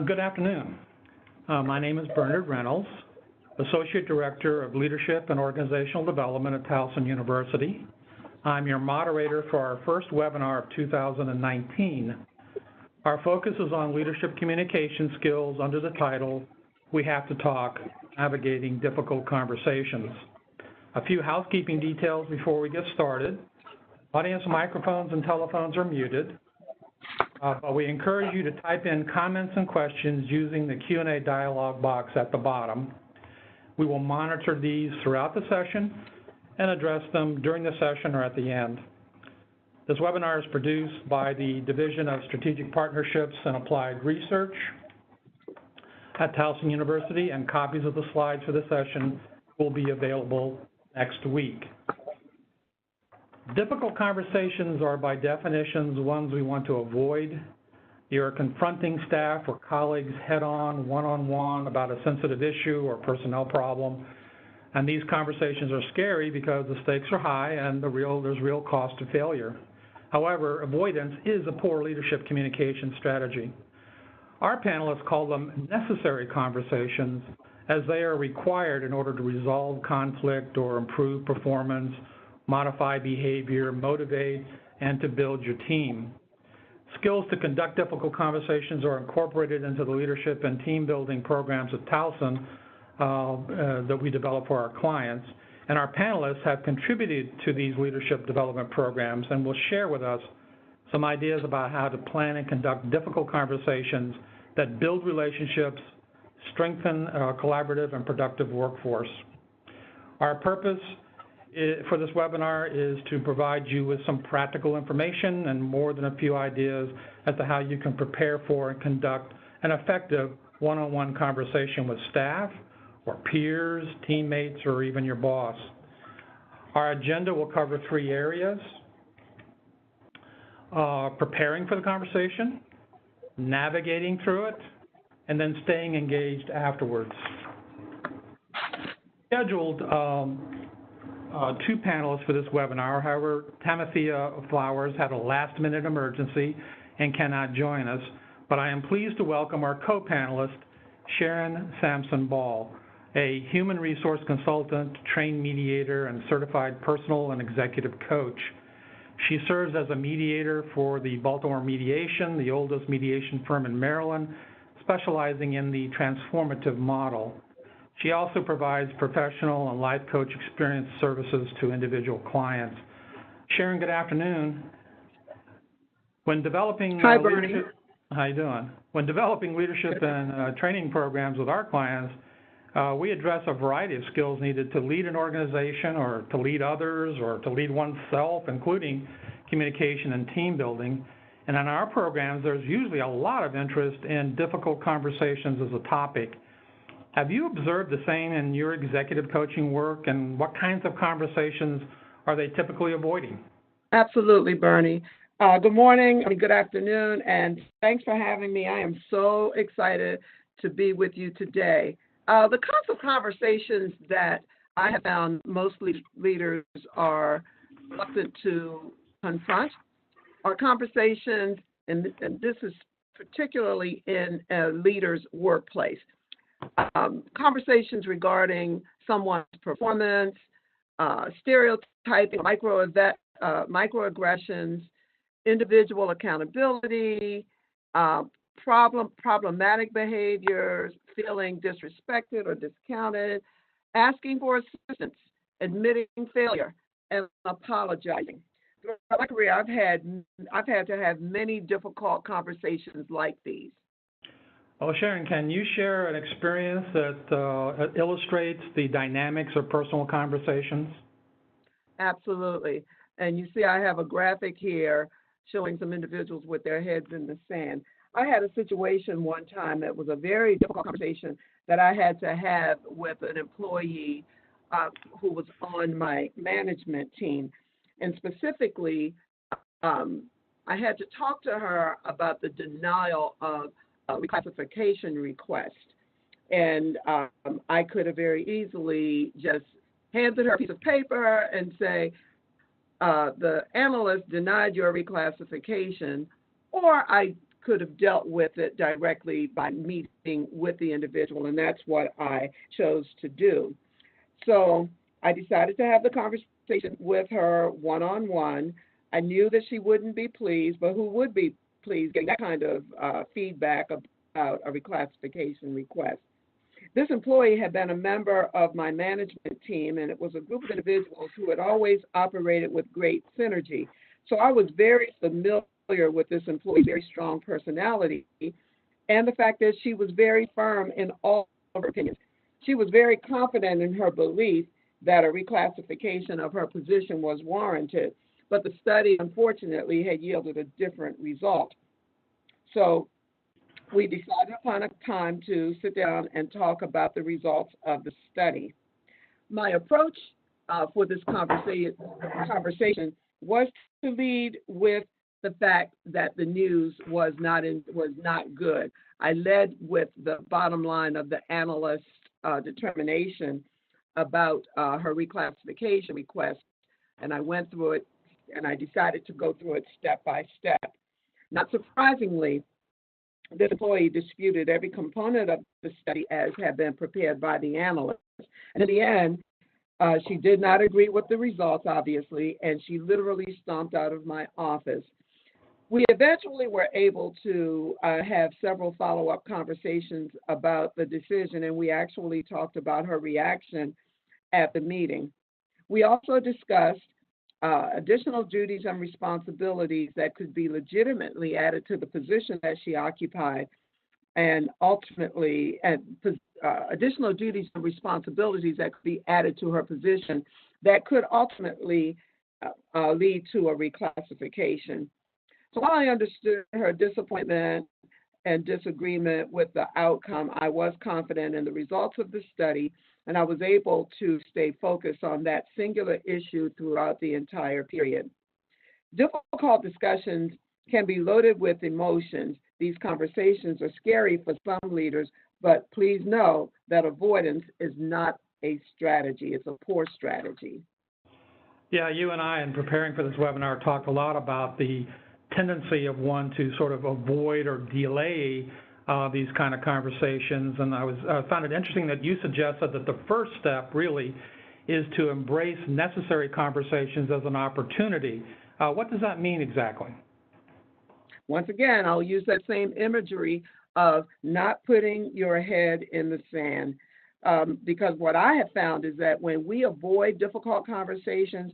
Good afternoon. My name is Bernard Reynolds, Associate Director of Leadership and Organizational Development at Towson University. I'm your moderator for our first webinar of 2019. Our focus is on leadership communication skills under the title, We Have to Talk, Navigating Difficult Conversations. A few housekeeping details before we get started. Audience microphones and telephones are muted. But we encourage you to type in comments and questions using the Q&A dialog box at the bottom. We will monitor these throughout the session and address them during the session or at the end. This webinar is produced by the Division of Strategic Partnerships and Applied Research at Towson University, and copies of the slides for the session will be available next week. Difficult conversations are, by definition, ones we want to avoid. You're confronting staff or colleagues head-on, one-on-one about a sensitive issue or personnel problem. And these conversations are scary because the stakes are high and there's real cost to failure. However, avoidance is a poor leadership communication strategy. Our panelists call them necessary conversations, as they are required in order to resolve conflict or improve performance, modify behavior, motivate, and to build your team. Skills to conduct difficult conversations are incorporated into the leadership and team building programs at Towson that we develop for our clients. And our panelists have contributed to these leadership development programs and will share with us some ideas about how to plan and conduct difficult conversations that build relationships, strengthen a collaborative and productive workforce. Our purpose for this webinar is to provide you with some practical information and more than a few ideas as to how you can prepare for and conduct an effective one-on-one conversation with staff or peers, teammates, or even your boss. Our agenda will cover 3 areas: preparing for the conversation, navigating through it, and then staying engaged afterwards. Scheduled 2 panelists for this webinar. However, Timothea Flowers had a last-minute emergency and cannot join us, but I am pleased to welcome our co-panelist, Sharon Sampson-Ball, a human resource consultant, trained mediator, and certified personal and executive coach. She serves as a mediator for the Baltimore Mediation, the oldest mediation firm in Maryland, specializing in the transformative model. She also provides professional and life coach experience services to individual clients. Sharon, good afternoon. When developing Hi, Bernie. how you doing? When developing leadership and training programs with our clients, we address a variety of skills needed to lead an organization or to lead others or to lead oneself, including communication and team building. And in our programs, there's usually a lot of interest in difficult conversations as a topic. Have you observed the same in your executive coaching work, and what kinds of conversations are they typically avoiding? Absolutely, Bernie. Good morning, good afternoon, and thanks for having me. I am so excited to be with you today. The kinds of conversations that I have found most leaders are reluctant to confront are conversations, and this is particularly in a leader's workplace. Conversations regarding someone's performance, stereotyping, microaggressions, individual accountability, problematic behaviors, feeling disrespected or discounted, asking for assistance, admitting failure, and apologizing. Throughout my career, I've had to have many difficult conversations like these. Well, Sharon, can you share an experience that illustrates the dynamics of personal conversations? Absolutely. And you see I have a graphic here showing some individuals with their heads in the sand. I had a situation one time that was a very difficult conversation that I had to have with an employee who was on my management team. And specifically, I had to talk to her about the denial of a reclassification request. And I could have very easily just handed her a piece of paper and say, the analyst denied your reclassification, or I could have dealt with it directly by meeting with the individual, and that's what I chose to do. So I decided to have the conversation with her one-on-one. I knew that she wouldn't be pleased, but who would be pleased getting that kind of feedback about a reclassification request? This employee had been a member of my management team, and it was a group of individuals who had always operated with great synergy. So I was very familiar with this employee's very strong personality and the fact that she was very firm in all of her opinions. She was very confident in her belief that a reclassification of her position was warranted, but the study, unfortunately, had yielded a different result. So we decided upon a time to sit down and talk about the results of the study. My approach for this conversation was to lead with the fact that the news was not good. I led with the bottom line of the analyst's determination about her reclassification request, and I went through it, and I decided to go through it step by step. Not surprisingly, this employee disputed every component of the study as had been prepared by the analyst. And in the end, she did not agree with the results, obviously, and she literally stomped out of my office. We eventually were able to have several follow-up conversations about the decision, and we actually talked about her reaction at the meeting. We also discussed additional duties and responsibilities that could be legitimately added to the position that she occupied, and ultimately, additional duties and responsibilities that could be added to her position that could ultimately lead to a reclassification. So while I understood her disappointment and disagreement with the outcome, I was confident in the results of the study, and I was able to stay focused on that singular issue throughout the entire period. Difficult discussions can be loaded with emotions. These conversations are scary for some leaders, but please know that avoidance is not a strategy. It's a poor strategy. Yeah, you and I, in preparing for this webinar, talked a lot about the tendency of one to sort of avoid or delay these kind of conversations, and I found it interesting that you suggested that the first step really is to embrace necessary conversations as an opportunity. What does that mean exactly? Once again, I'll use that same imagery of not putting your head in the sand, because what I have found is that when we avoid difficult conversations,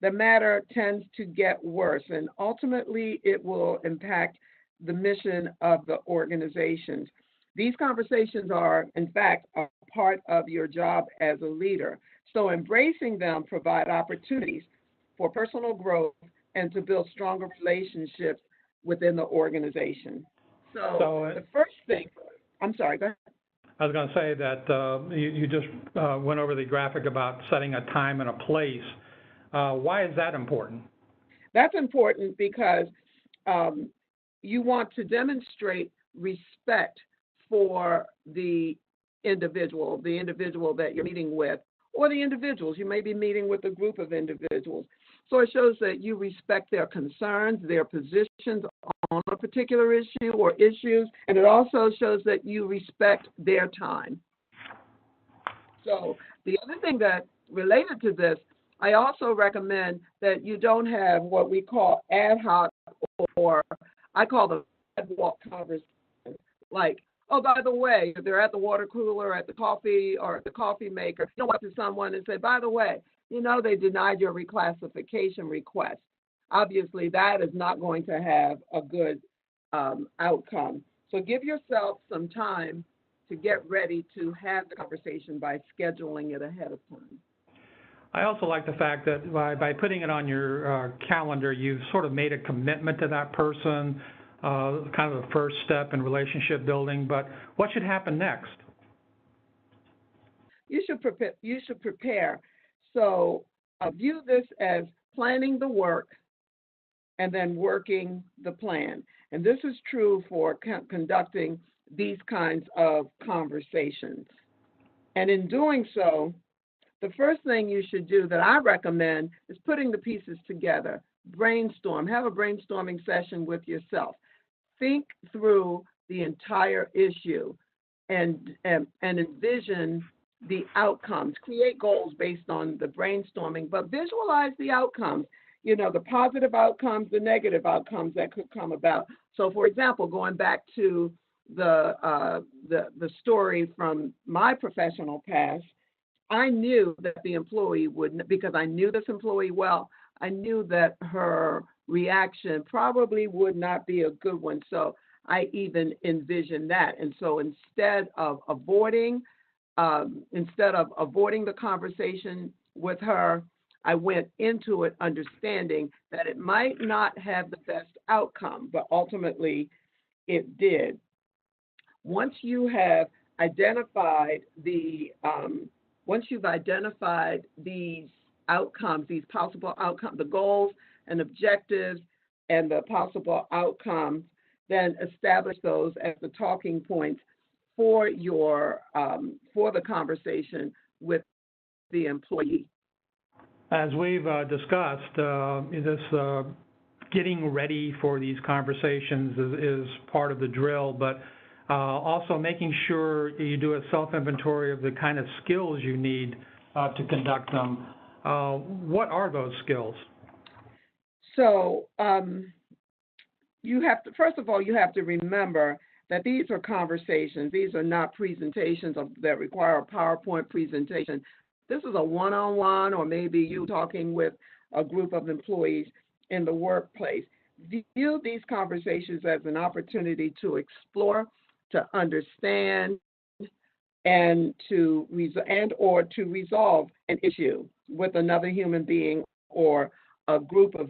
the matter tends to get worse, and ultimately it will impact the mission of the organizations. These conversations are, in fact, a part of your job as a leader. So embracing them provide opportunities for personal growth and to build stronger relationships within the organization. So the first thing, I'm sorry, go ahead. I was going to say that you just went over the graphic about setting a time and a place. Why is that important? That's important because you want to demonstrate respect for the individual that you're meeting with, or the individuals. You may be meeting with a group of individuals. So it shows that you respect their concerns, their positions on a particular issue or issues, and it also shows that you respect their time. So the other thing that related to this, I also recommend that you don't have what we call ad hoc, or I call them sidewalk conversations. Like, oh, by the way, they're at the water cooler, at the coffee, or at the coffee maker, you go up to someone and say, by the way, you know, they denied your reclassification request. Obviously, that is not going to have a good outcome. So give yourself some time to get ready to have the conversation by scheduling it ahead of time. I also like the fact that by putting it on your calendar, you've sort of made a commitment to that person, kind of the first step in relationship building. But what should happen next? You should prepare. So view this as planning the work and then working the plan. And this is true for conducting these kinds of conversations. And in doing so, the first thing you should do that I recommend is putting the pieces together. Brainstorm. Have a brainstorming session with yourself. think through the entire issue and envision the outcomes. Create goals based on the brainstorming, but visualize the outcomes. The positive outcomes, the negative outcomes that could come about. So, for example, going back to the story from my professional past, I knew that the employee would, because I knew this employee well, I knew that her reaction probably would not be a good one. So I even envisioned that. And so instead of avoiding the conversation with her, I went into it understanding that it might not have the best outcome, but ultimately it did. Once you have identified once you've identified these outcomes, these possible outcomes, the goals and objectives and the possible outcomes, then establish those as the talking points for the conversation with the employee. As we've discussed, this getting ready for these conversations is part of the drill, but also making sure you do a self-inventory of the kind of skills you need to conduct them. What are those skills? So you have to, first of all, you have to remember that these are conversations. These are not presentations that require a PowerPoint presentation. This is a one-on-one, or maybe you talking with a group of employees in the workplace. View these conversations as an opportunity to explore, to understand, and to resolve an issue with another human being or a group of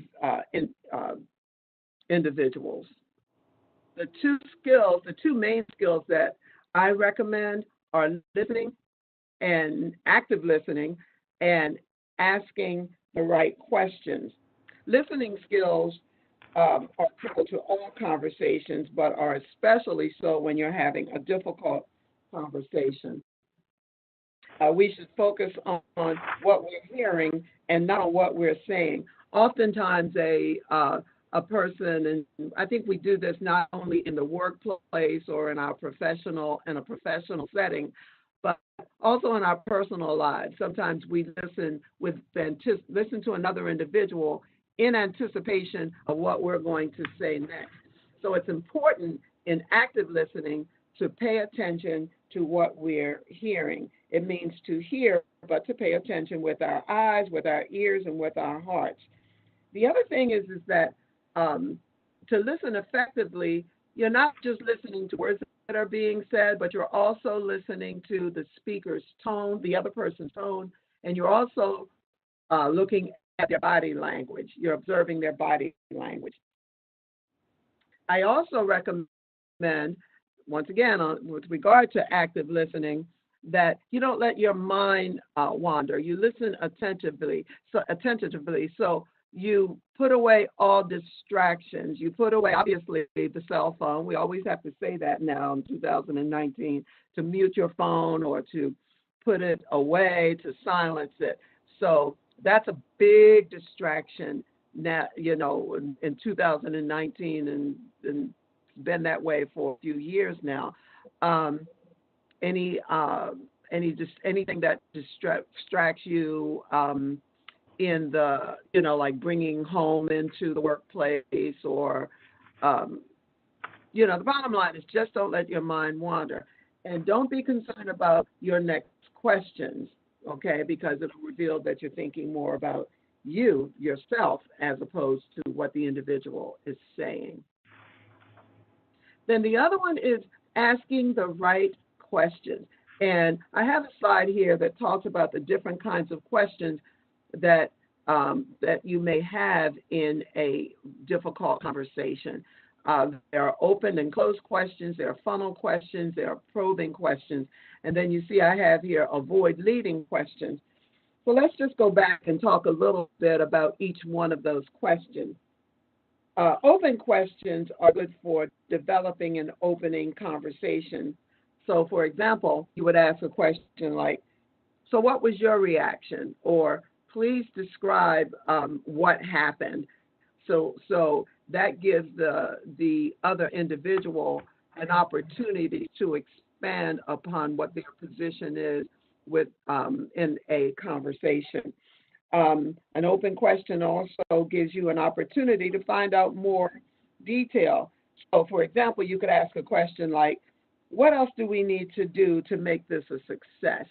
individuals. The two main skills that I recommend are listening and active listening and asking the right questions. Listening skills are critical to all conversations, but are especially so when you're having a difficult conversation. We should focus on what we're hearing and not on what we're saying. Oftentimes, a person, and I think we do this not only in the workplace or in a professional setting, but also in our personal lives. Sometimes we listen to another individual in anticipation of what we're going to say next. So it's important in active listening to pay attention to what we're hearing. It means to hear, but to pay attention with our eyes, with our ears, and with our hearts. The other thing is that to listen effectively, you're not just listening to words that are being said, but you're also listening to the speaker's tone, the other person's tone, and you're also looking at their body language. You're observing their body language. I also recommend, once again, with regard to active listening, that you don't let your mind wander. You listen attentively. So you put away all distractions. You put away, obviously, the cell phone. We always have to say that now in 2019, to mute your phone or to put it away, to silence it. So that's a big distraction now, in 2019, and been that way for a few years now. Anything that distracts you in the, like bringing home into the workplace, or, the bottom line is just don't let your mind wander. And don't be concerned about your next questions, okay, because it will reveal that you're thinking more about yourself, as opposed to what the individual is saying. Then the other one is asking the right questions. And I have a slide here that talks about the different kinds of questions that you may have in a difficult conversation. There are open and closed questions, there are funnel questions, there are probing questions, and then you see I have here avoid leading questions. So let's just go back and talk a little bit about each one of those questions. Open questions are good for developing and opening conversation. So, for example, you would ask a question like, so what was your reaction? Or please describe what happened. So that gives the other individual an opportunity to expand upon what their position is with in a conversation. An open question also gives you an opportunity to find out more detail. So, for example, you could ask a question like, what else do we need to do to make this a success?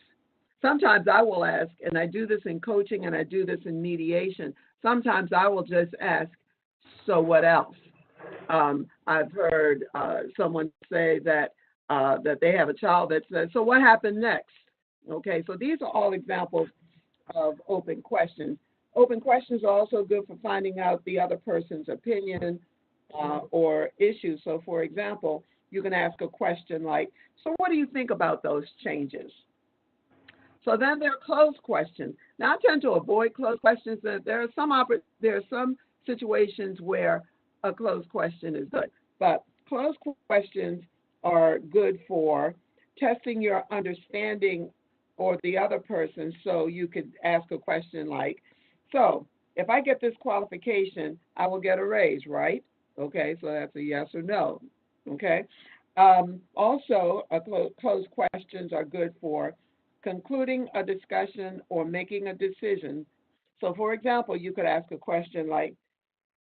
Sometimes I will ask, and I do this in coaching and I do this in mediation, sometimes I will just ask, so what else? I've heard someone say that they have a child that says, so what happened next? Okay, so these are all examples of open questions. Open questions are also good for finding out the other person's opinion or issue. So, for example, you can ask a question like, so what do you think about those changes? So then there are closed questions. Now, I tend to avoid closed questions. There are some situations where a closed question is good, but closed questions are good for testing your understanding or the other person. So you could ask a question like, so if I get this qualification, I will get a raise, right? Okay, so that's a yes or no. Okay. Also, closed questions are good for concluding a discussion or making a decision. So, for example, you could ask a question like,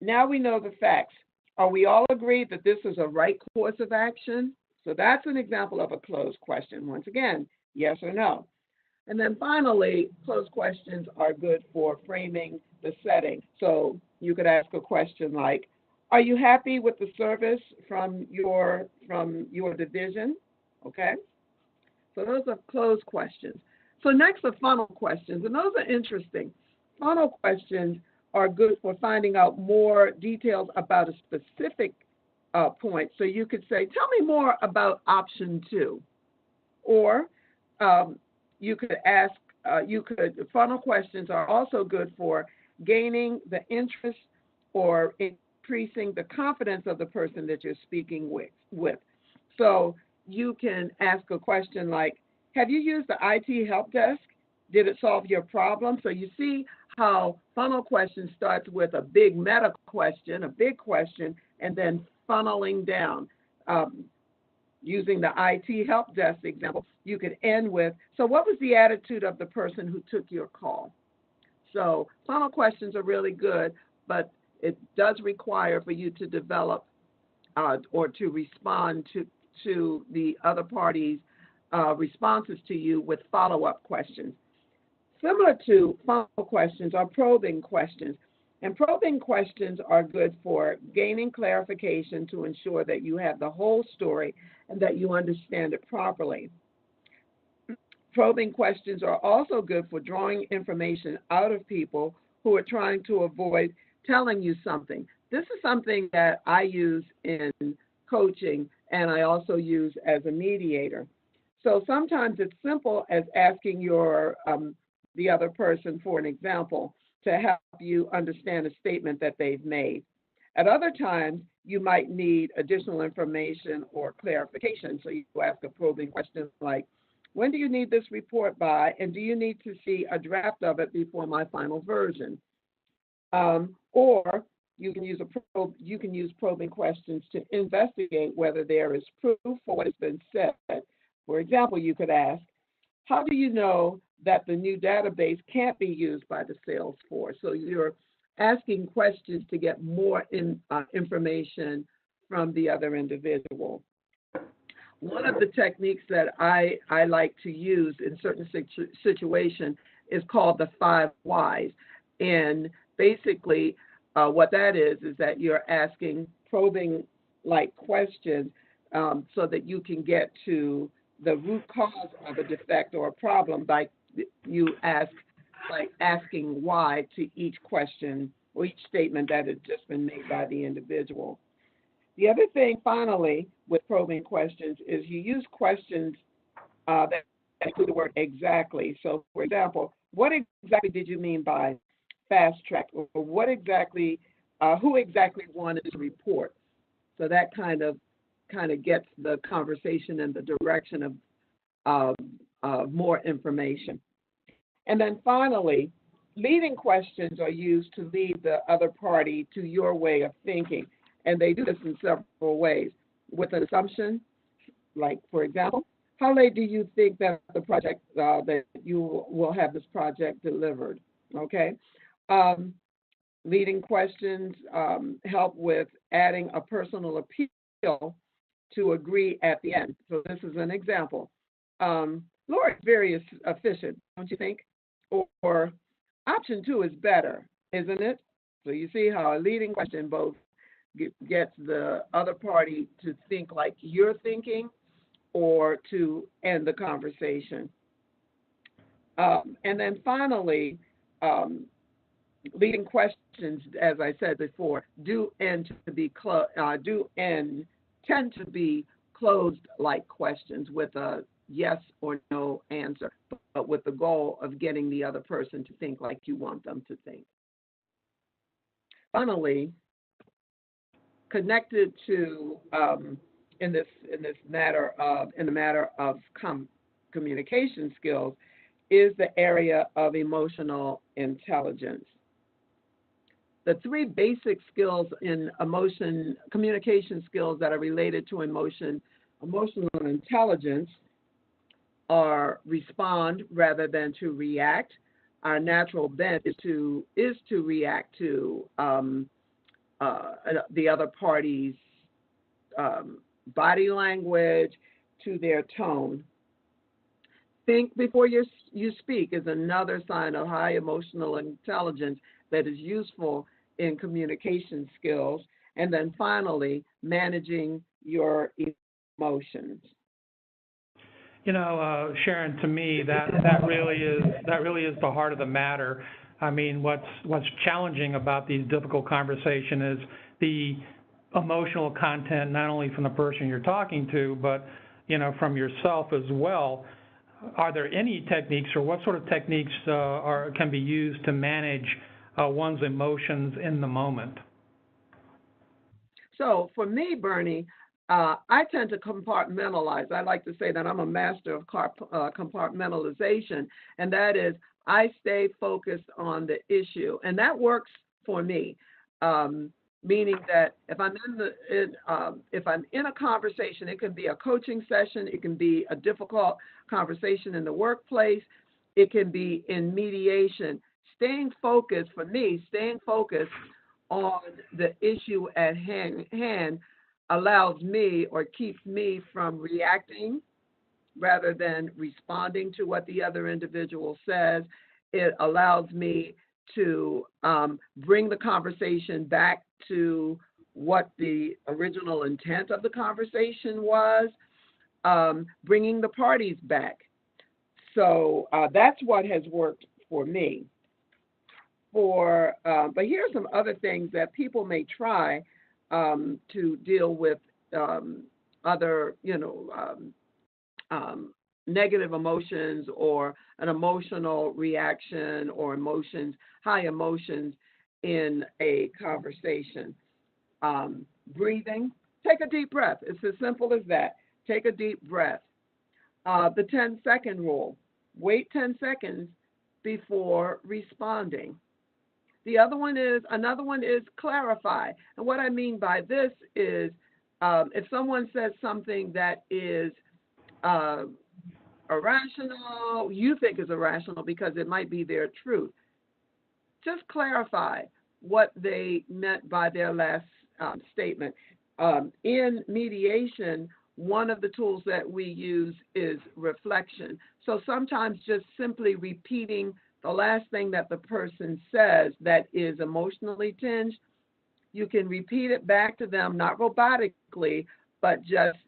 now we know the facts. Are we all agreed that this is a right course of action? So that's an example of a closed question. Once again, yes or no. And then finally, closed questions are good for framing the setting. So you could ask a question like, are you happy with the service from your division? Okay. So those are closed questions. So next are funnel questions, and those are interesting. Funnel questions are good for finding out more details about a specific point. So you could say, tell me more about option 2. Or you could ask, funnel questions are also good for gaining the interest or increasing the confidence of the person that you're speaking with. So you can ask a question like, have you used the IT help desk? Did it solve your problem? So you see how funnel question starts with a big meta question, a big question, and then funneling down. Using the IT help desk example, you could end with, so what was the attitude of the person who took your call? So funnel questions are really good, but it does require for you to develop or to respond to the other party's responses to you with follow-up questions. Similar to funnel questions are probing questions. And probing questions are good for gaining clarification to ensure that you have the whole story and that you understand it properly. Probing questions are also good for drawing information out of people who are trying to avoid telling you something. This is something that I use in coaching and I also use as a mediator. So sometimes it's simple as asking the other person for an example to help you understand a statement that they've made. At other times, you might need additional information or clarification. So you ask a probing question like, when do you need this report by, and do you need to see a draft of it before my final version? Or you can use probing questions to investigate whether there is proof for what has been said. For example, you could ask, how do you know that the new database can't be used by the sales force? So you're asking questions to get more information from the other individual. One of the techniques that I like to use in certain situations is called the 5 whys. And basically what that is that you're asking probing like questions so that you can get to the root cause of a defect or a problem. Like you ask, like asking why to each question or each statement that has just been made by the individual. The other thing, finally, with probing questions is you use questions that include the word exactly. So, for example, what exactly did you mean by fast track? Or what exactly, who exactly wanted to report? So that kind of gets the conversation in the direction of more information. And then finally, leading questions are used to lead the other party to your way of thinking. And they do this in several ways. With an assumption, like, for example, how late do you think that the project, that you will have this project delivered? Okay. Leading questions help with adding a personal appeal to agree at the end. So this is an example. Laura is very efficient, don't you think? Or option 2 is better, isn't it? So you see how a leading question both gets the other party to think like you're thinking or to end the conversation. And then finally, leading questions, as I said before, tend to be closed like questions with a yes or no answer, but with the goal of getting the other person to think like you want them to think. Finally, connected to in the matter of communication skills is the area of emotional intelligence. The 3 basic skills in communication skills that are related to emotional intelligence are respond rather than to react. Our natural bent is to react to the other party's body language, to their tone. Think before you speak is another sign of high emotional intelligence that is useful in communication skills. And then finally, managing your emotions. You know, Sharon, to me, that really is the heart of the matter. I mean, what's challenging about these difficult conversations is the emotional content, not only from the person you're talking to, but from yourself as well. Are there any techniques, or what sort of techniques can be used to manage one's emotions in the moment? So for me, Bernie, I tend to compartmentalize. I like to say that I'm a master of compartmentalization, and that is I stay focused on the issue, and that works for me. Meaning that if I'm in a conversation, it can be a coaching session, it can be a difficult conversation in the workplace, it can be in mediation. Staying focused on the issue at hand allows me or keeps me from reacting rather than responding to what the other individual says. It allows me to bring the conversation back to what the original intent of the conversation was, bringing the parties back. So that's what has worked for me. But here's some other things that people may try to deal with other, negative emotions or an emotional reaction or high emotions in a conversation. Breathing, take a deep breath. It's as simple as that. Take a deep breath. The 10-second rule, wait 10 seconds before responding. Another one is clarify. And what I mean by this is if someone says something that is irrational, you think is irrational because it might be their truth, just clarify what they meant by their last statement. In mediation, one of the tools that we use is reflection. So sometimes just simply repeating the last thing that the person says that is emotionally tinged, you can repeat it back to them, not robotically, but just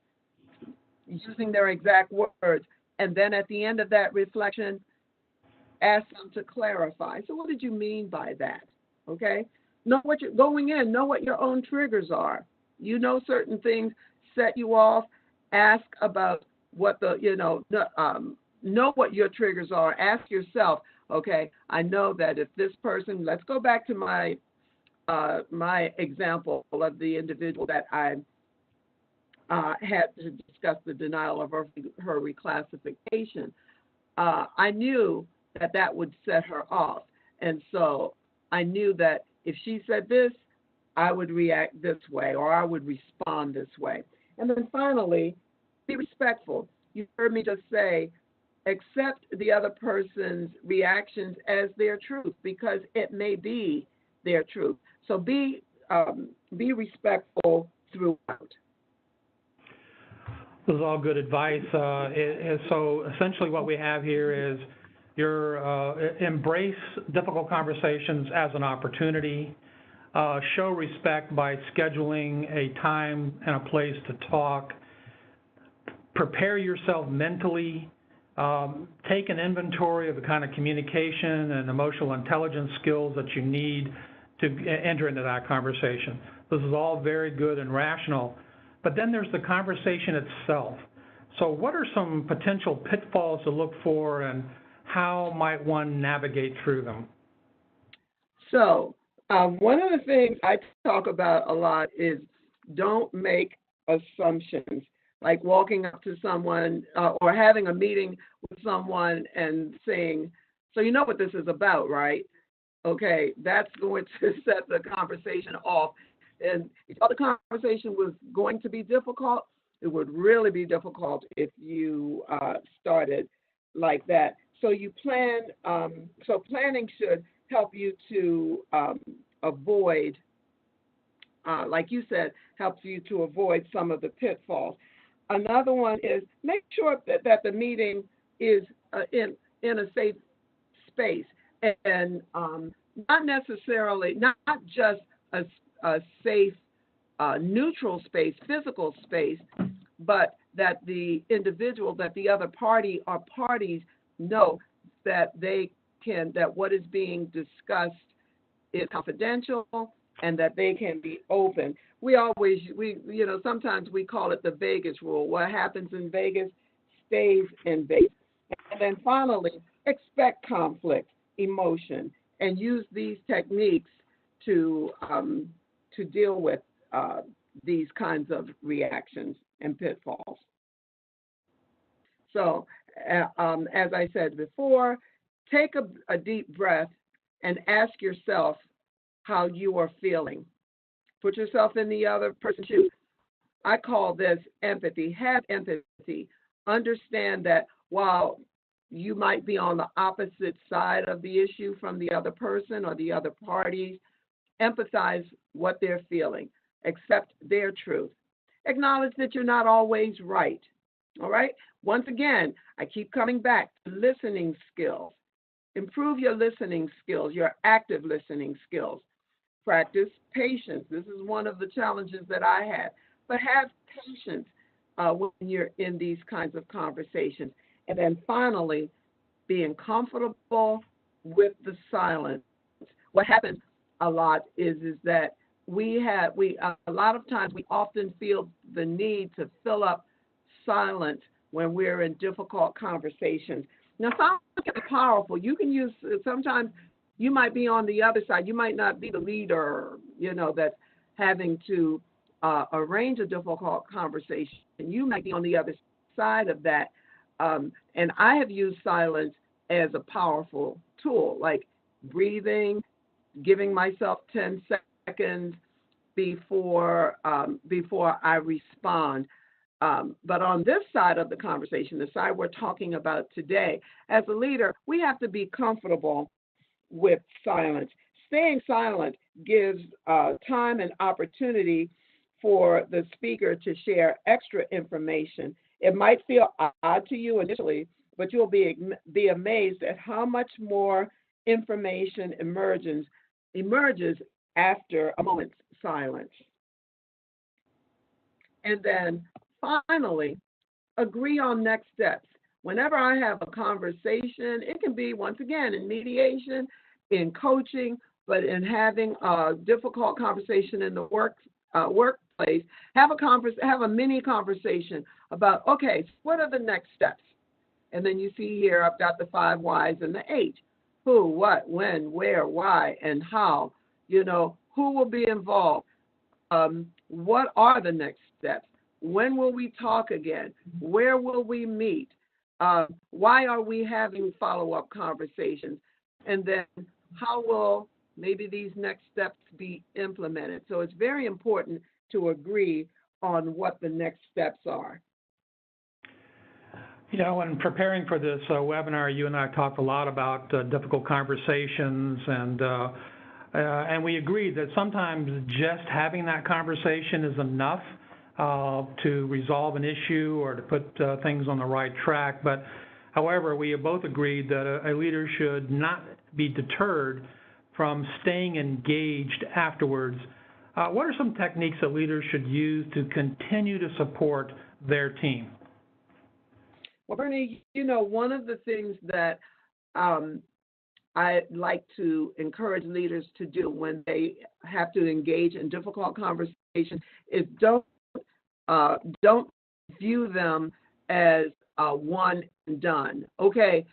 using their exact words. And then at the end of that reflection, ask them to clarify. So what did you mean by that? Okay? Know what you're going in, know what your own triggers are. You know certain things set you off. Ask about what know what your triggers are. Ask yourself, okay, I know that if this person, let's go back to my my example of the individual that I had to discuss the denial of her reclassification. I knew that would set her off. And so I knew that if she said this, I would react this way or I would respond this way. And then finally, be respectful. You heard me just say, accept the other person's reactions as their truth because it may be their truth. So be respectful throughout. This is all good advice. So essentially what we have here is embrace difficult conversations as an opportunity. Show respect by scheduling a time and a place to talk. Prepare yourself mentally. Take an inventory of the kind of communication and emotional intelligence skills that you need to enter into that conversation. This is all very good and rational. But then there's the conversation itself. So what are some potential pitfalls to look for, and how might one navigate through them? So one of the things I talk about a lot is don't make assumptions, like walking up to someone or having a meeting with someone and saying, so you know what this is about, right? Okay, that's going to set the conversation off. And if the conversation was going to be difficult, it would really be difficult if you started like that. So you plan. So planning should help you to avoid, like you said, helps you to avoid some of the pitfalls. Another one is make sure that the meeting is in a safe space, and not necessarily, not just a safe, neutral space, physical space, but that the individual, that the other party or parties know that that what is being discussed is confidential and that they can be open. Sometimes we call it the Vegas rule. What happens in Vegas stays in Vegas. And then finally, expect conflict, emotion, and use these techniques to deal with these kinds of reactions and pitfalls. So, as I said before, take a deep breath and ask yourself how you are feeling. Put yourself in the other person's shoes. I call this empathy. Have empathy. Understand that while you might be on the opposite side of the issue from the other person or the other parties, empathize what they're feeling. Accept their truth. Acknowledge that you're not always right. All right? Once again, I keep coming back to listening skills. Improve your listening skills, your active listening skills. Practice patience. This is one of the challenges that I had. But have patience when you're in these kinds of conversations. And then finally, being comfortable with the silence. What happens a lot is that a lot of times we often feel the need to fill up silence when we're in difficult conversations. Now, silence can be powerful. You can use, sometimes you might be on the other side. You might not be the leader, that's having to arrange a difficult conversation. You might be on the other side of that. And I have used silence as a powerful tool, like breathing, giving myself 10 seconds before I respond. But on this side of the conversation, the side we're talking about today, as a leader, we have to be comfortable with silence. Staying silent gives time and opportunity for the speaker to share extra information. It might feel odd to you initially, but you'll be amazed at how much more information emerges after a moment's silence. And then finally, agree on next steps. Whenever I have a conversation, it can be, once again, in mediation, in coaching, but in having a difficult conversation in the workplace, have a mini conversation about, okay, what are the next steps? And then you see here, I've got the 5 whys and the H. Who, what, when, where, why, and how. Who will be involved? What are the next steps? When will we talk again? Where will we meet? Why are we having follow-up conversations? And then how will maybe these next steps be implemented. So it's very important to agree on what the next steps are. You know, when preparing for this webinar, you and I talked a lot about difficult conversations, and we agreed that sometimes just having that conversation is enough to resolve an issue or to put things on the right track. But however, we have both agreed that a leader should not be deterred from staying engaged afterwards. What are some techniques that leaders should use to continue to support their team? Well, Bernie, you know, one of the things that I like to encourage leaders to do when they have to engage in difficult conversations is don't view them as one and done. Okay,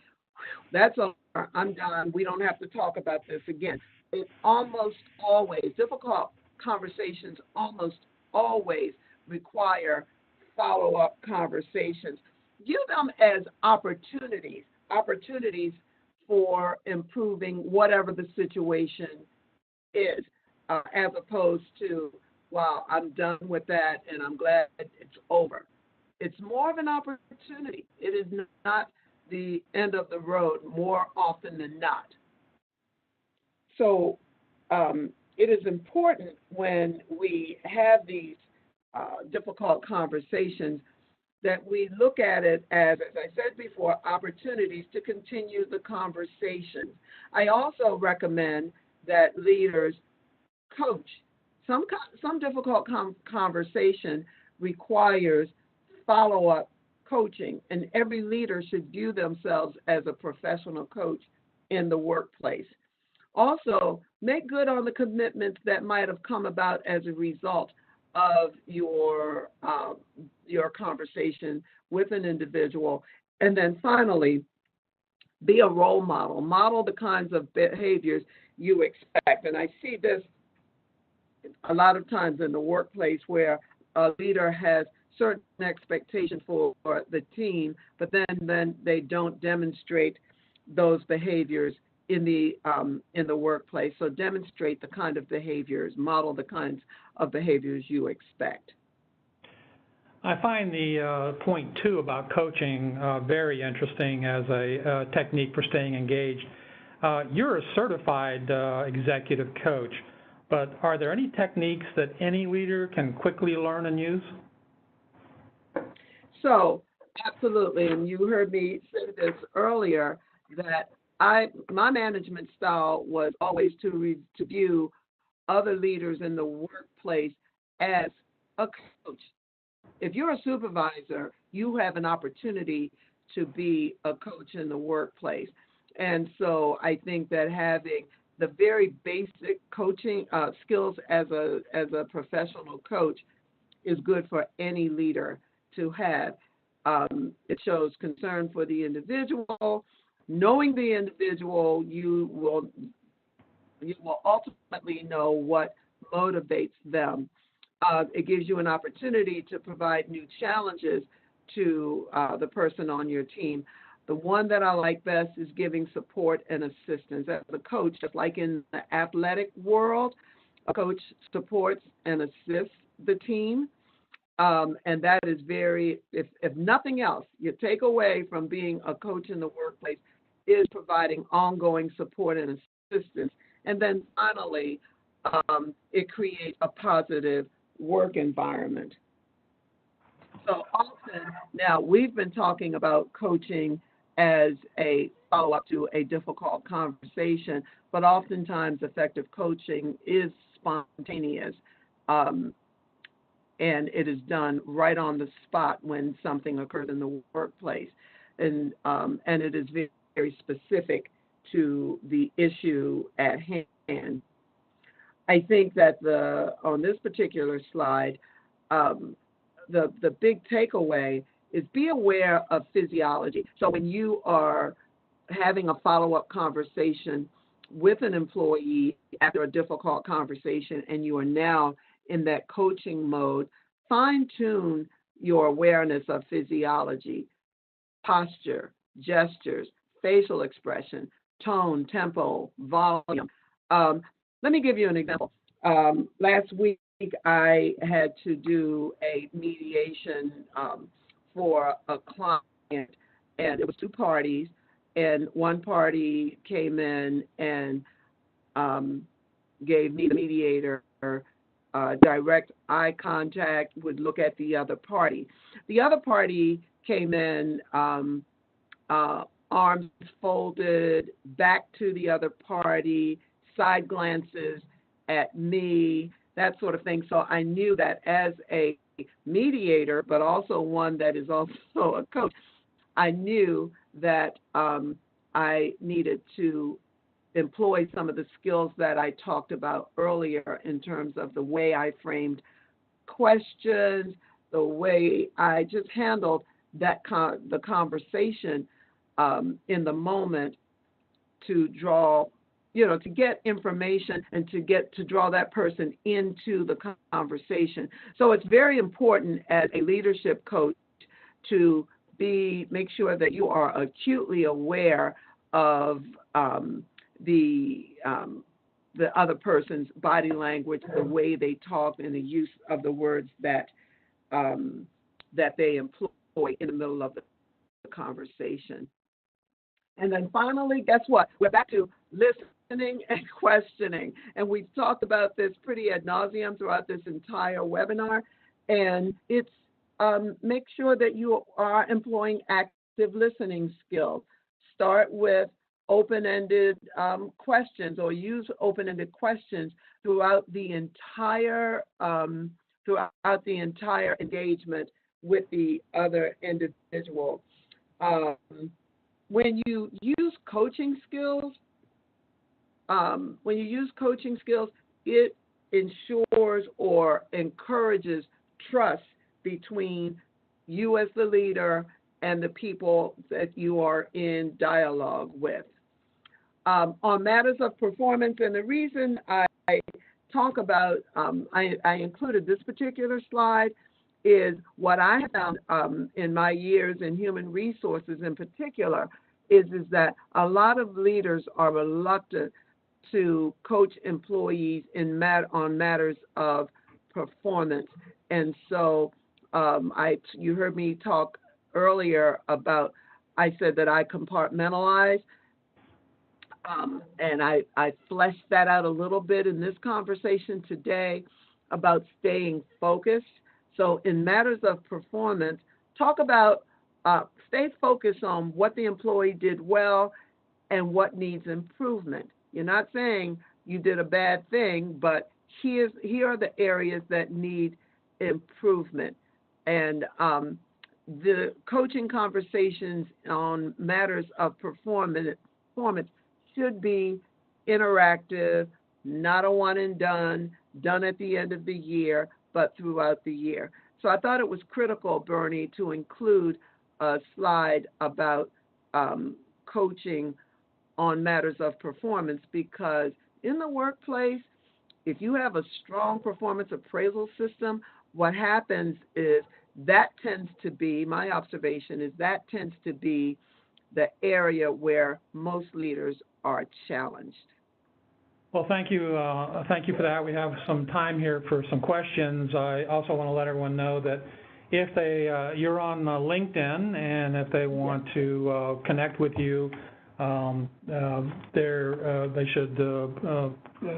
that's over. I'm done. We don't have to talk about this again. It almost always, difficult conversations almost always require follow-up conversations. View them as opportunities for improving whatever the situation is, as opposed to, wow, I'm done with that and I'm glad it's over. It's more of an opportunity. It is not the end of the road more often than not. So it is important when we have these difficult conversations that we look at it as I said before, opportunities to continue the conversation. I also recommend that leaders coach. Some difficult conversation requires follow-up coaching, and every leader should view themselves as a professional coach in the workplace. Also, make good on the commitments that might have come about as a result of your conversation with an individual. And then finally, be a role model. Model the kinds of behaviors you expect. And I see this a lot of times in the workplace where a leader has certain expectations for the team, but then they don't demonstrate those behaviors in the workplace. So demonstrate the kind of behaviors, model the kinds of behaviors you expect. I find the point 2 about coaching very interesting as a technique for staying engaged. You're a certified executive coach, but are there any techniques that any leader can quickly learn and use? So, absolutely, and you heard me say this earlier, that my management style was always to view other leaders in the workplace as a coach. If you're a supervisor, you have an opportunity to be a coach in the workplace. And so I think that having the very basic coaching skills as a professional coach is good for any leader to have. It shows concern for the individual. Knowing the individual, you will ultimately know what motivates them. It gives you an opportunity to provide new challenges to the person on your team. The one that I like best is giving support and assistance. As a coach, just like in the athletic world, a coach supports and assists the team. And that is very, if nothing else, your takeaway from being a coach in the workplace is providing ongoing support and assistance. And then finally, it creates a positive work environment. So often, now we've been talking about coaching as a follow-up to a difficult conversation, but oftentimes effective coaching is spontaneous. And it is done right on the spot when something occurs in the workplace. And it is very, very specific to the issue at hand. I think that on this particular slide, the big takeaway is be aware of physiology. So when you are having a follow-up conversation with an employee after a difficult conversation and you are now in that coaching mode, fine-tune your awareness of physiology, posture, gestures, facial expression, tone, tempo, volume. Let me give you an example. Last week, I had to do a mediation for a client, and it was two parties, and one party came in and gave me, the mediator, direct eye contact, would look at the other party. The other party came in, arms folded, back to the other party, side glances at me, that sort of thing. So I knew that as a mediator, but also one that is also a coach, I knew that I needed to employ some of the skills that I talked about earlier in terms of the way I framed questions, the way I just handled that the conversation in the moment to draw, to get information and to draw that person into the conversation. So it's very important as a leadership coach to make sure that you are acutely aware of the other person's body language, the way they talk, and the use of the words that they employ in the middle of the conversation. And then finally, guess what? We're back to listening and questioning. And we've talked about this pretty ad nauseum throughout this entire webinar. And it's make sure that you are employing active listening skills. Start with open-ended questions, or use open-ended questions throughout the entire engagement with the other individual. When you use coaching skills, it ensures or encourages trust between you as the leader and the people that you are in dialogue with. On matters of performance, and the reason I talk about, I included this particular slide, is what I have found in my years in human resources in particular is that a lot of leaders are reluctant to coach employees on matters of performance. And so you heard me talk earlier about, I said that I compartmentalize, and I fleshed that out a little bit in this conversation today about staying focused. So in matters of performance, talk about, stay focused on what the employee did well and what needs improvement. You're not saying you did a bad thing, but here are the areas that need improvement. And the coaching conversations on matters of performance should be interactive, not a one and done at the end of the year, but throughout the year. So I thought it was critical, Bernie, to include a slide about coaching on matters of performance, because in the workplace, if you have a strong performance appraisal system, what happens is that tends to be, my observation is that tends to be the area where most leaders are challenged. Well, thank you for that. We have some time here for some questions. I also want to let everyone know that if you're on LinkedIn, and if they want to connect with you, they should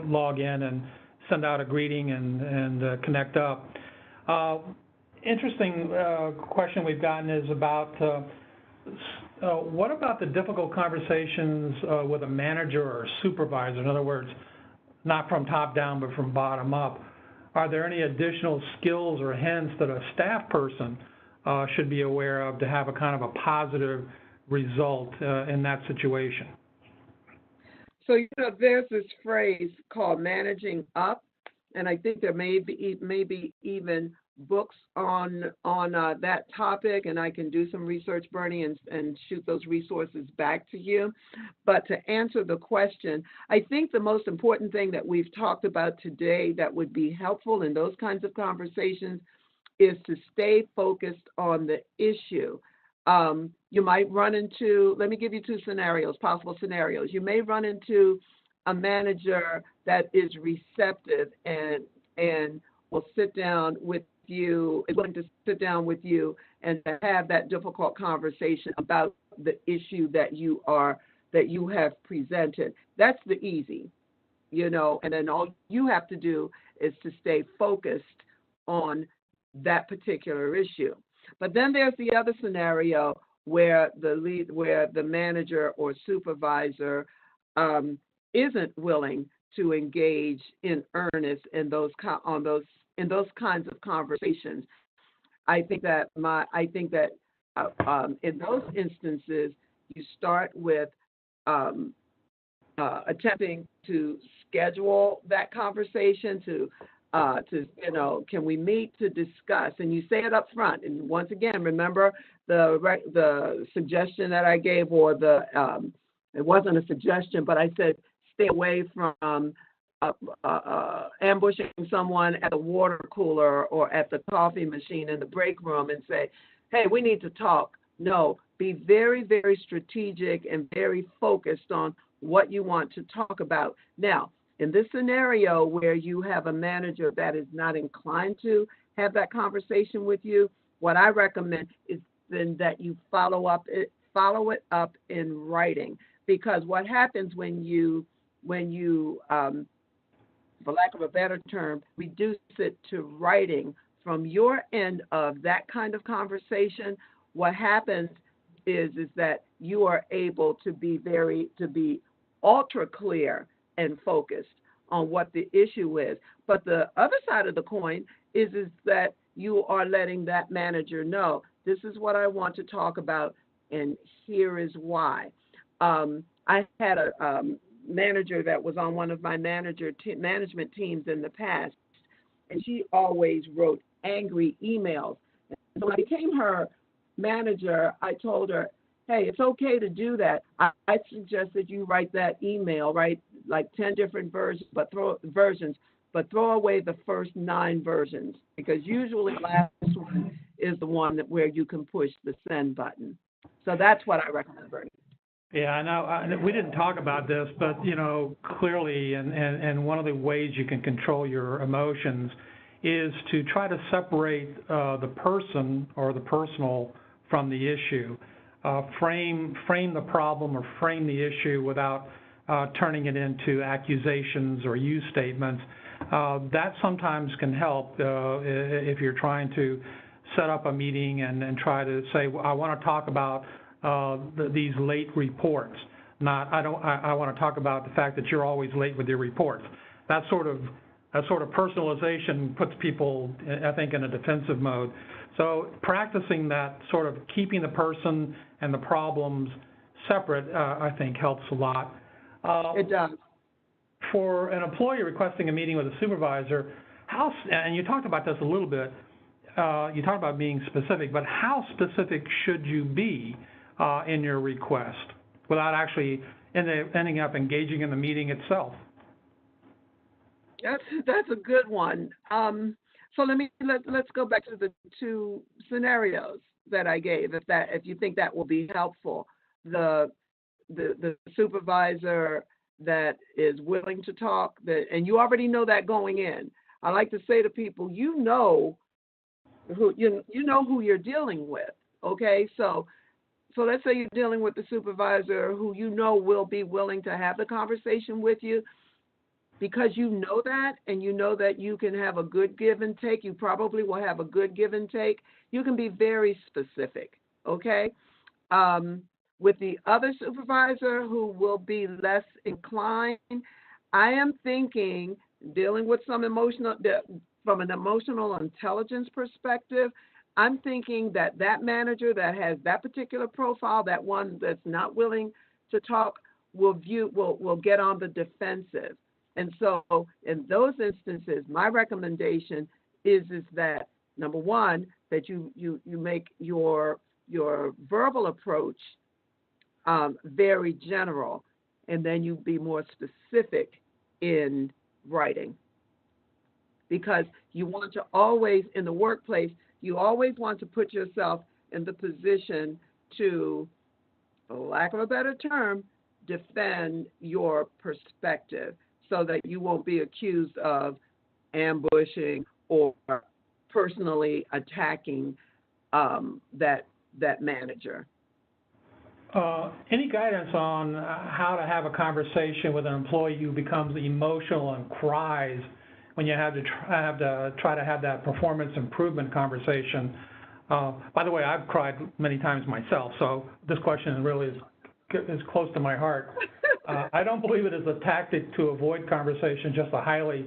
log in and send out a greeting and connect up. Interesting question we've gotten is about what about the difficult conversations with a manager or a supervisor? In other words, not from top down, but from bottom up. Are there any additional skills or hints that a staff person should be aware of to have a kind of a positive result in that situation? So, there's this phrase called managing up, and I think there may be even books on that topic, and I can do some research, Bernie, and shoot those resources back to you. But to answer the question, I think the most important thing that we've talked about today that would be helpful in those kinds of conversations is to stay focused on the issue. You might run into, let me give you two scenarios, possible scenarios. You may run into a manager that is receptive and will sit down with you, is willing to sit down with you and to have that difficult conversation about the issue that you have presented. That's the easy, and then all you have to do is to stay focused on that particular issue. But then there's the other scenario where the manager or supervisor isn't willing to engage in earnest in those kinds of conversations. I think that in those instances, you start with attempting to schedule that conversation to can we meet to discuss? And you say it up front. And once again, remember the suggestion that I gave, or it wasn't a suggestion, but I said stay away from ambushing someone at the water cooler or at the coffee machine in the break room and say, hey, we need to talk. No, be very, very strategic and very focused on what you want to talk about. Now, in this scenario where you have a manager that is not inclined to have that conversation with you, what I recommend is then that you follow it up in writing. Because what happens when you for lack of a better term, reduce it to writing from your end of that kind of conversation, what happens is that you are able to be ultra clear and focused on what the issue is. But the other side of the coin is that you are letting that manager know, this is what I want to talk about, and here is why. I had a manager that was on one of my management teams in the past, and she always wrote angry emails. So when I became her manager, I told her, hey, it's okay to do that. I suggest that you write that email, write like 10 different versions, but throw away the first 9 versions, because usually the last one is the one where you can push the send button. So that's what I recommend, Bernie. Yeah, I know. We didn't talk about this, but, clearly, and one of the ways you can control your emotions is to try to separate the person or the personal from the issue. Frame the problem or frame the issue without turning it into accusations or you statements. That sometimes can help if you're trying to set up a meeting and try to say, well, I want to talk about these late reports. I want to talk about the fact that you're always late with your reports. That sort of personalization puts people, I think, in a defensive mode. So practicing that sort of keeping the person and the problems separate, I think, helps a lot. It does. For an employee requesting a meeting with a supervisor, and you talked about this a little bit, you talked about being specific, but how specific should you be in your request without actually ending up engaging in the meeting itself? That's a good one. So let's go back to the 2 scenarios that I gave. If you think that will be helpful, the supervisor that is willing to talk, and you already know that going in. I like to say to people, you know who you're dealing with. Okay, so let's say you're dealing with the supervisor who will be willing to have the conversation with you. Because you know that, and you know that you can have a good give and take, you probably will have a good give and take, you can be very specific, okay? With the other supervisor who will be less inclined, I am thinking, dealing with from an emotional intelligence perspective, I'm thinking that manager that has that particular profile, that one that's not willing to talk, will get on the defensive. And so in those instances, my recommendation is that, number one, that you make your verbal approach very general, and then you be more specific in writing. Because you want to always, in the workplace, you always want to put yourself in the position to, for lack of a better term, defend your perspective so that you won't be accused of ambushing or personally attacking that manager. Any guidance on how to have a conversation with an employee who becomes emotional and cries when you have to try to have that performance improvement conversation? By the way, I've cried many times myself, so this question really is close to my heart. I don't believe it is a tactic to avoid conversation, just a highly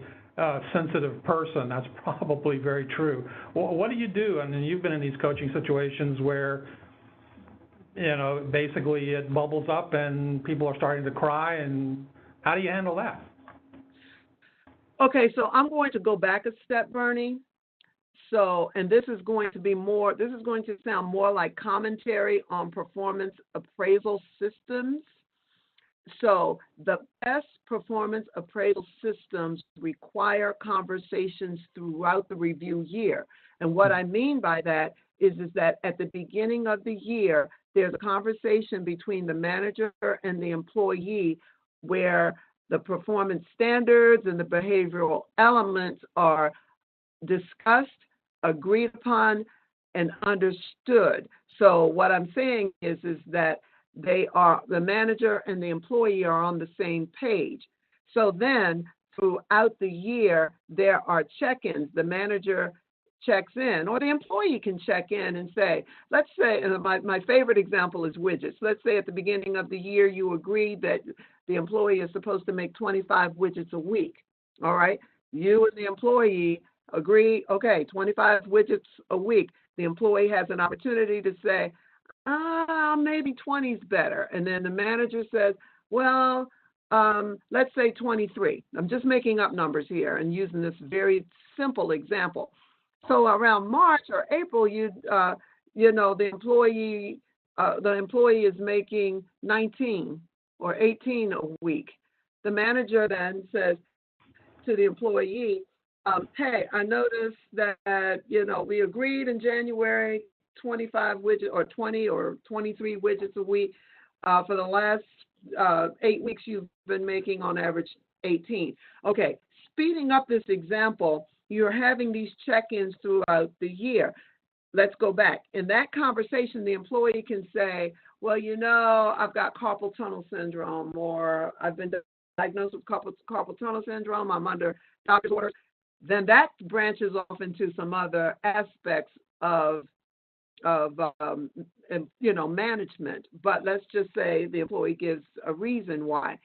sensitive person. That's probably very true. Well, what do you do? I mean, you've been in these coaching situations where, you know, basically it bubbles up and people are starting to cry, and how do you handle that? Okay, so I'm going to go back a step, Bernie. So, and this is going to sound more like commentary on performance appraisal systems. So the best performance appraisal systems require conversations throughout the review year. And what I mean by that is that at the beginning of the year, there's a conversation between the manager and the employee where the performance standards and the behavioral elements are discussed, agreed upon, and understood. So what I'm saying is that the manager and the employee are on the same page. So then throughout the year, there are check-ins. The manager checks in, or the employee can check in and say, let's say, and my favorite example is widgets. Let's say at the beginning of the year, you agreed that the employee is supposed to make 25 widgets a week. All right. You and the employee agree, okay, 25 widgets a week. The employee has an opportunity to say, maybe 20 is better. And then the manager says, well, let's say 23. I'm just making up numbers here and using this very simple example. So around March or April, the employee is making 19 or 18 a week. The manager then says to the employee, hey, I noticed that, we agreed in January 25 widgets or 20 or 23 widgets a week. For the last 8 weeks, you've been making on average 18. Okay, speeding up this example, you're having these check-ins throughout the year. Let's go back. In that conversation, the employee can say, well, I've got carpal tunnel syndrome, or I've been diagnosed with carpal tunnel syndrome, I'm under doctor's orders. Then that branches off into some other aspects of management. But let's just say the employee gives a reason why.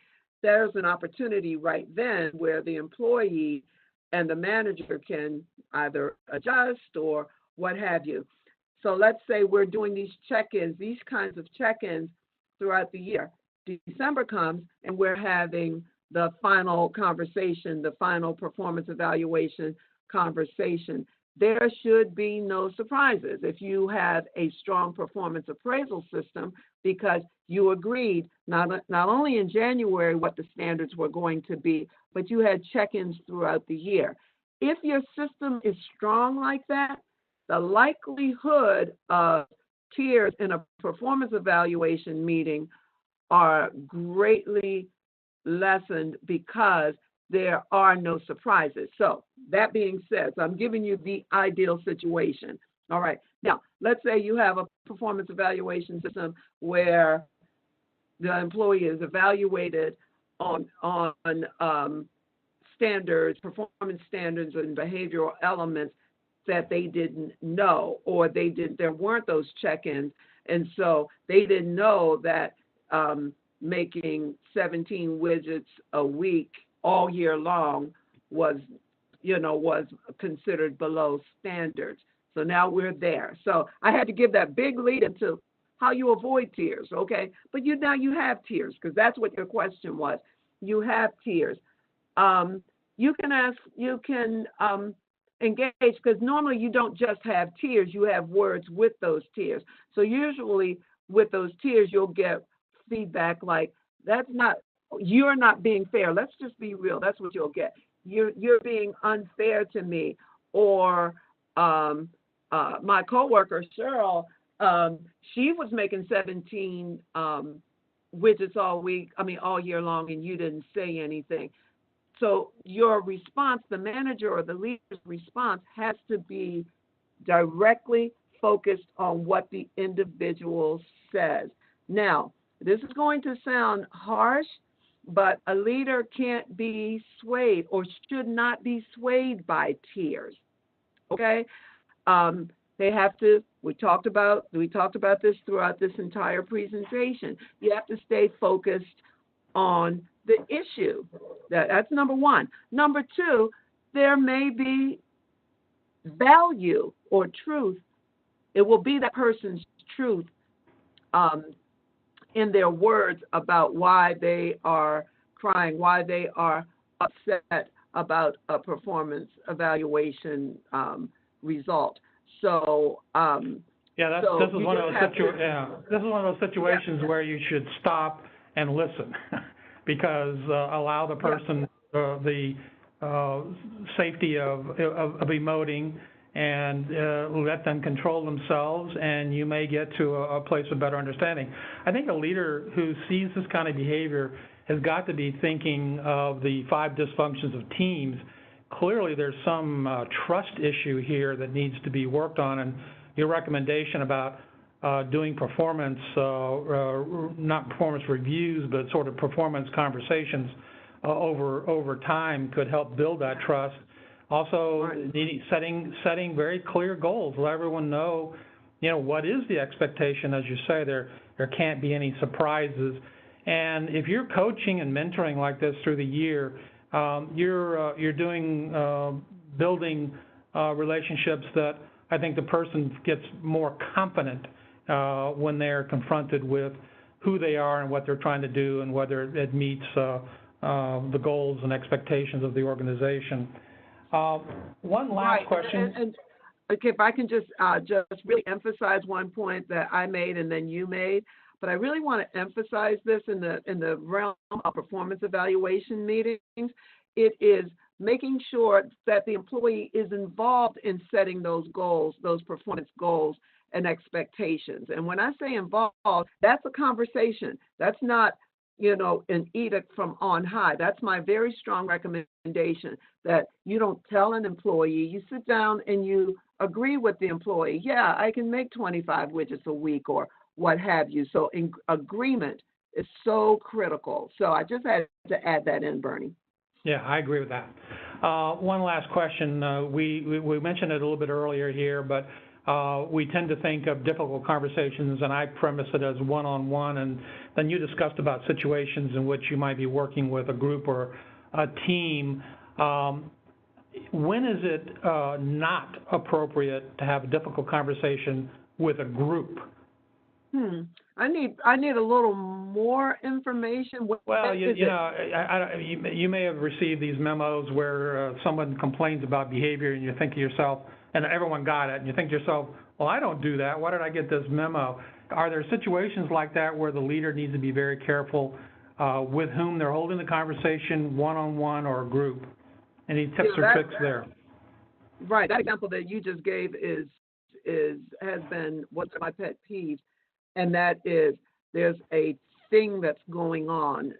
There's an opportunity right then where the employee and the manager can either adjust or what have you. So let's say we're doing these check-ins, these kinds of check-ins throughout the year. December comes and we're having the final conversation, the final performance evaluation conversation. There should be no surprises if you have a strong performance appraisal system, because you agreed not only in January what the standards were going to be, but you had check-ins throughout the year. If your system is strong like that, the likelihood of tears in a performance evaluation meeting are greatly lessened because there are no surprises. So that being said, so I'm giving you the ideal situation. All right. Now, let's say you have a performance evaluation system where the employee is evaluated on standards, performance standards and behavioral elements that they didn't know, or there weren't those check-ins. And so they didn't know that making 17 widgets a week all year long was considered below standards. So now we're there. So I had to give that big lead into how you avoid tears, okay? But now you have tears, because that's what your question was. You have tears. You can engage, because normally you don't just have tears, you have words with those tears. So usually with those tears, you'll get feedback like, you're not being fair. Let's just be real. That's what you'll get. You're being unfair to me. Or my coworker, Cheryl, she was making 17 widgets all week, all year long, and you didn't say anything. So your response, the manager or the leader's response, has to be directly focused on what the individual says. Now, this is going to sound harsh, but a leader can't be swayed or should not be swayed by tears. Okay? They have to. We talked about this throughout this entire presentation. You have to stay focused on the issue. That's number one. Number two, there may be value or truth. It will be that person's truth in their words about why they are crying, why they are upset about a performance evaluation result. So, this is one of those situations where you should stop and listen, because allow the person the safety of emoting, and let them control themselves, and you may get to a place of better understanding. I think a leader who sees this kind of behavior has got to be thinking of the 5 dysfunctions of teams. Clearly, there's some trust issue here that needs to be worked on, and your recommendation about doing performance, not performance reviews, but sort of performance conversations over time could help build that trust. Also, setting very clear goals. Let everyone know, what is the expectation. As you say, there can't be any surprises. And if you're coaching and mentoring like this through the year, you're building relationships that I think the person gets more confident when they're confronted with who they are and what they're trying to do, and whether it meets the goals and expectations of the organization. One last question. And okay, if I can just really emphasize one point that I made and then you made, but I really want to emphasize this in the realm of performance evaluation meetings. It is making sure that the employee is involved in setting those goals, those performance goals and expectations. And when I say involved, that's a conversation. That's not, an edict from on high. That's my very strong recommendation, that you don't tell an employee. You sit down and you agree with the employee. Yeah, I can make 25 widgets a week or what have you. So agreement is so critical. So I just had to add that in, Bernie. Yeah, I agree with that. One last question. We mentioned it a little bit earlier here, but we tend to think of difficult conversations, and I premise it as one-on-one, and then you discussed about situations in which you might be working with a group or a team. When is it not appropriate to have a difficult conversation with a group? I need a little more information. Well, you may have received these memos where someone complains about behavior, and you think to yourself, and everyone got it, and you think to yourself, well, I don't do that. Why did I get this memo? Are there situations like that where the leader needs to be very careful with whom they're holding the conversation, one-on-one or a group? Any tips or tricks there? Right. That example that you just gave has been one of my pet peeves. And that is, there's a thing that's going on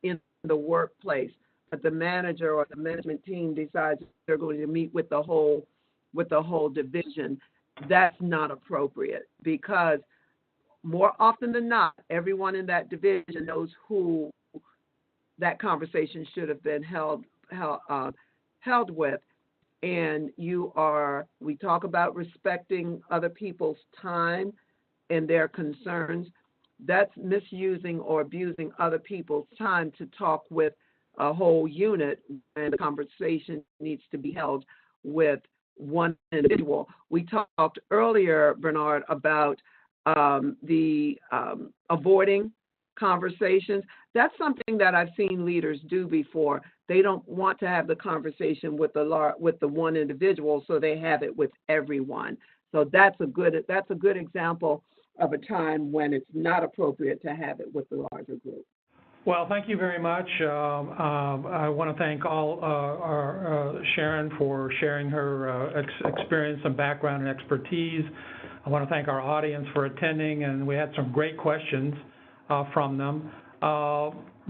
in the workplace, but the manager or the management team decides they're going to meet with the whole division. That's not appropriate, because more often than not, everyone in that division knows who that conversation should have been held with. And we talk about respecting other people's time and their concerns. That's misusing or abusing other people's time to talk with a whole unit, and the conversation needs to be held with one individual. We talked earlier, Bernard, about the avoiding conversations. That's something that I've seen leaders do before. They don't want to have the conversation with the one individual, so they have it with everyone. So that's a good example of a time when it's not appropriate to have it with the larger group. Well, thank you very much. I want to thank Sharon for sharing her experience and background and expertise. I want to thank our audience for attending, and we had some great questions. from them.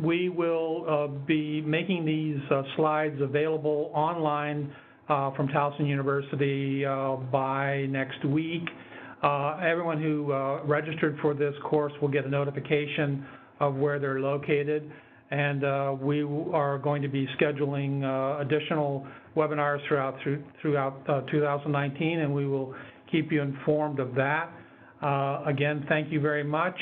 We will be making these slides available online from Towson University by next week. Everyone who registered for this course will get a notification of where they're located, and we are going to be scheduling additional webinars throughout 2019, and we will keep you informed of that. Again, thank you very much.